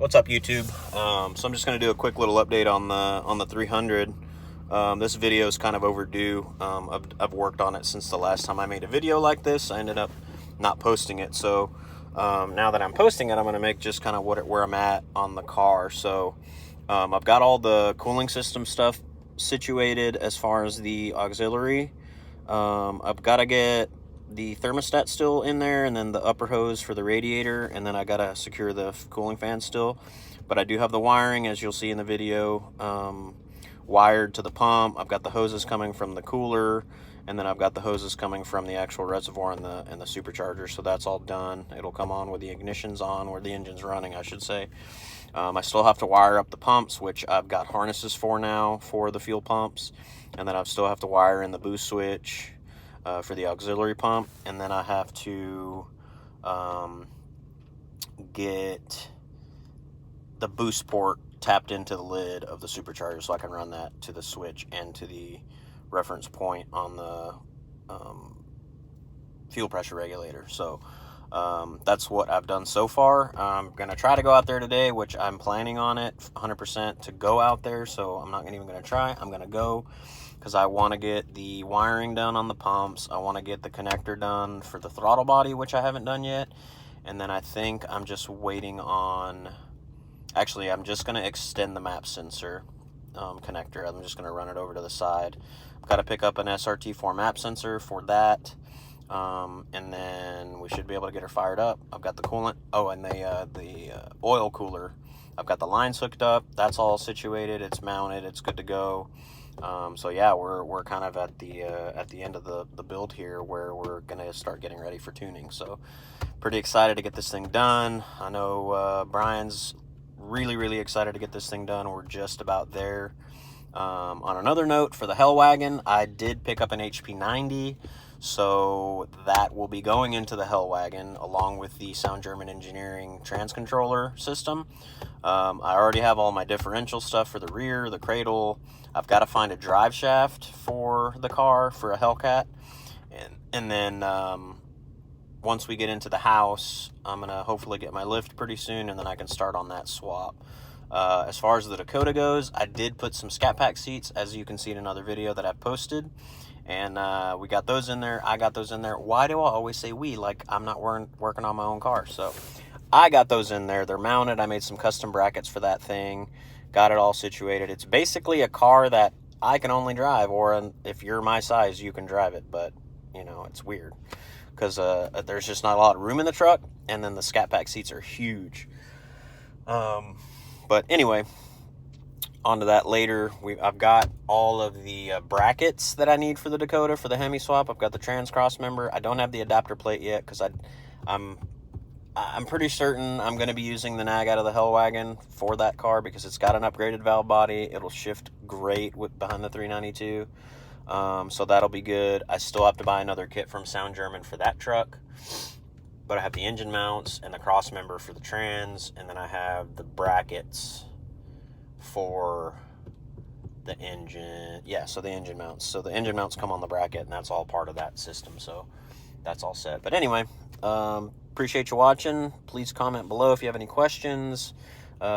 What's up, YouTube? So I'm just going to do a quick little update on the 300. This video is kind of overdue. I've worked on it since the last time I made a video like this. I ended up not posting it, so now that I'm posting it, I'm going to make just kind of where I'm at on the car. So I've got all the cooling system stuff situated as far as the auxiliary. I've got to get the thermostat still in there, and then the upper hose for the radiator, and then I gotta secure the cooling fan still. But I do have the wiring, as you'll see in the video, wired to the pump. I've got the hoses coming from the cooler, and then I've got the hoses coming from the actual reservoir and the supercharger. So that's all done. It'll come on where the ignition's on, where the engine's running, I should say. I still have to wire up the pumps, which I've got harnesses for now for the fuel pumps, and then I still have to wire in the boost switch for the auxiliary pump, and then I have to get the boost port tapped into the lid of the supercharger so I can run that to the switch and to the reference point on the fuel pressure regulator. So that's what I've done so far. I'm gonna try to go out there today, which I'm planning on it 100% to go out there, so I'm not even gonna try. I'm gonna go because I want to get the wiring done on the pumps. I want to get the connector done for the throttle body, which I haven't done yet. And then I think I'm just waiting on, actually, I'm just going to extend the map sensor connector. I'm just going to run it over to the side. I've got to pick up an SRT4 map sensor for that. And then we should be able to get her fired up. I've got the coolant, and the oil cooler. I've got the lines hooked up. That's all situated. It's mounted. It's good to go. So yeah, we're kind of at the end of the build here, where we're gonna start getting ready for tuning. So pretty excited to get this thing done. I know Brian's really excited to get this thing done. We're just about there. On another note, for the Hellwagon, I did pick up an HP90, so that will be going into the Hellwagon along with the Sound German Engineering transcontroller system. I already have all my differential stuff for the rear, the cradle. I've got to find a drive shaft for the car for a Hellcat, and then once we get into the house, I'm gonna hopefully get my lift pretty soon, and then I can start on that swap. As far as the Dakota goes, I did put some Scat Pack seats, as you can see in another video that I've posted, and we got those in there. I got those in there. Why do I always say we? Like I'm not working on my own car. So I got those in there. They're mounted. I made some custom brackets for that thing. Got it all situated. It's basically a car that I can only drive, or if you're my size, you can drive it. But, you know, it's weird because there's just not a lot of room in the truck, and then the Scat Pack seats are huge. But anyway, onto that later. I've got all of the brackets that I need for the Dakota for the Hemi swap. I've got the trans cross member. I don't have the adapter plate yet because I'm pretty certain I'm going to be using the nag out of the Hellwagon for that car because it's got an upgraded valve body. It'll shift great behind the 392. So that'll be good. I still have to buy another kit from Sound German for that truck. But I have the engine mounts and the cross member for the trans, and then I have the brackets for the engine. Yeah, so the engine mounts. So the engine mounts come on the bracket, and that's all part of that system. So that's all set. But anyway, appreciate you watching. Please comment below if you have any questions.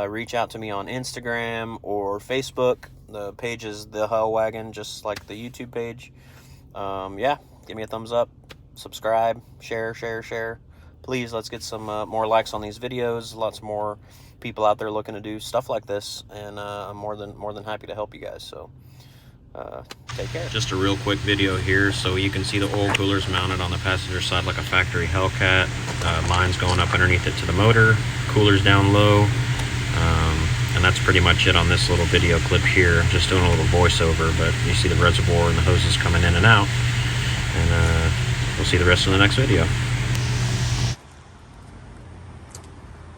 Reach out to me on Instagram or Facebook. The page is The Hellwagon, just like the YouTube page. Yeah, give me a thumbs up, subscribe, share. Please, let's get some more likes on these videos. Lots more people out there looking to do stuff like this, and I'm more than happy to help you guys. So take care. Just a real quick video here, so you can see the oil coolers mounted on the passenger side like a factory Hellcat. Lines going up underneath it to the motor, coolers down low, and that's pretty much it on this little video clip here. I'm just doing a little voiceover, but you see the reservoir and the hoses coming in and out, and we'll see the rest in the next video.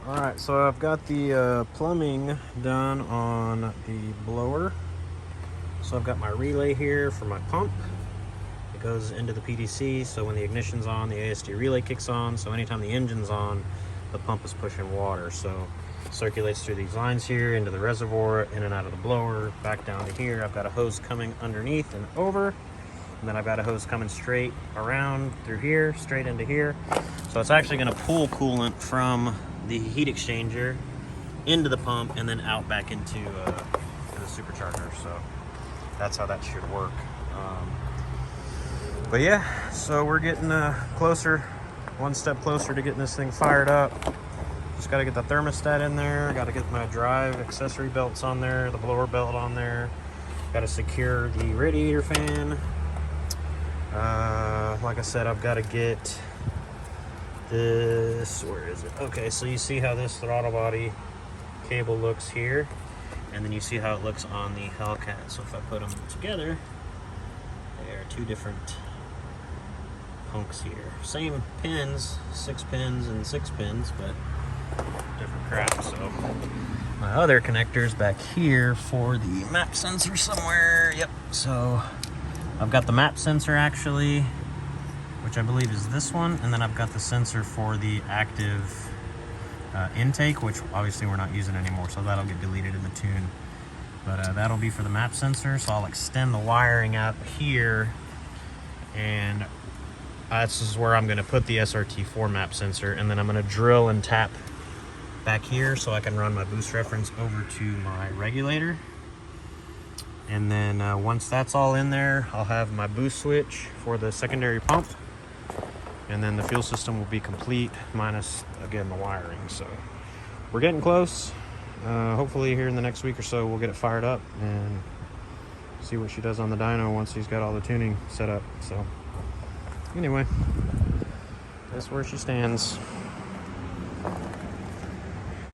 Alright, so I've got the plumbing done on the blower. So I've got my relay here for my pump. It goes into the PDC, so when the ignition's on, the ASD relay kicks on. So anytime the engine's on, the pump is pushing water. So it circulates through these lines here, into the reservoir, in and out of the blower, back down to here. I've got a hose coming underneath and over. And then I've got a hose coming straight around through here, straight into here. So it's actually going to pull coolant from the heat exchanger into the pump and then out back into the supercharger. So that's how that should work. But yeah, so we're getting closer, one step closer to getting this thing fired up. Just got to get the thermostat in there. Got to get my drive accessory belts on there, the blower belt on there. Got to secure the radiator fan. Like I said, I've got to get this, where is it? Okay, so you see how this throttle body cable looks here, and then you see how it looks on the Hellcat. So if I put them together, they are two different hunks here. Same pins, 6 pins and 6 pins, but different crap. So my other connector's back here for the map sensor somewhere. Yep, so I've got the map sensor actually, which I believe is this one, and then I've got the sensor for the active intake, which obviously we're not using anymore, so that'll get deleted in the tune. But that'll be for the map sensor, so I'll extend the wiring out here, and this is where I'm going to put the SRT4 map sensor, and then I'm going to drill and tap back here so I can run my boost reference over to my regulator. And then once that's all in there, I'll have my boost switch for the secondary pump, and then the fuel system will be complete, minus again the wiring. So we're getting close. Hopefully here in the next week or so we'll get it fired up and see what she does on the dyno once he's got all the tuning set up. So anyway, that's where she stands.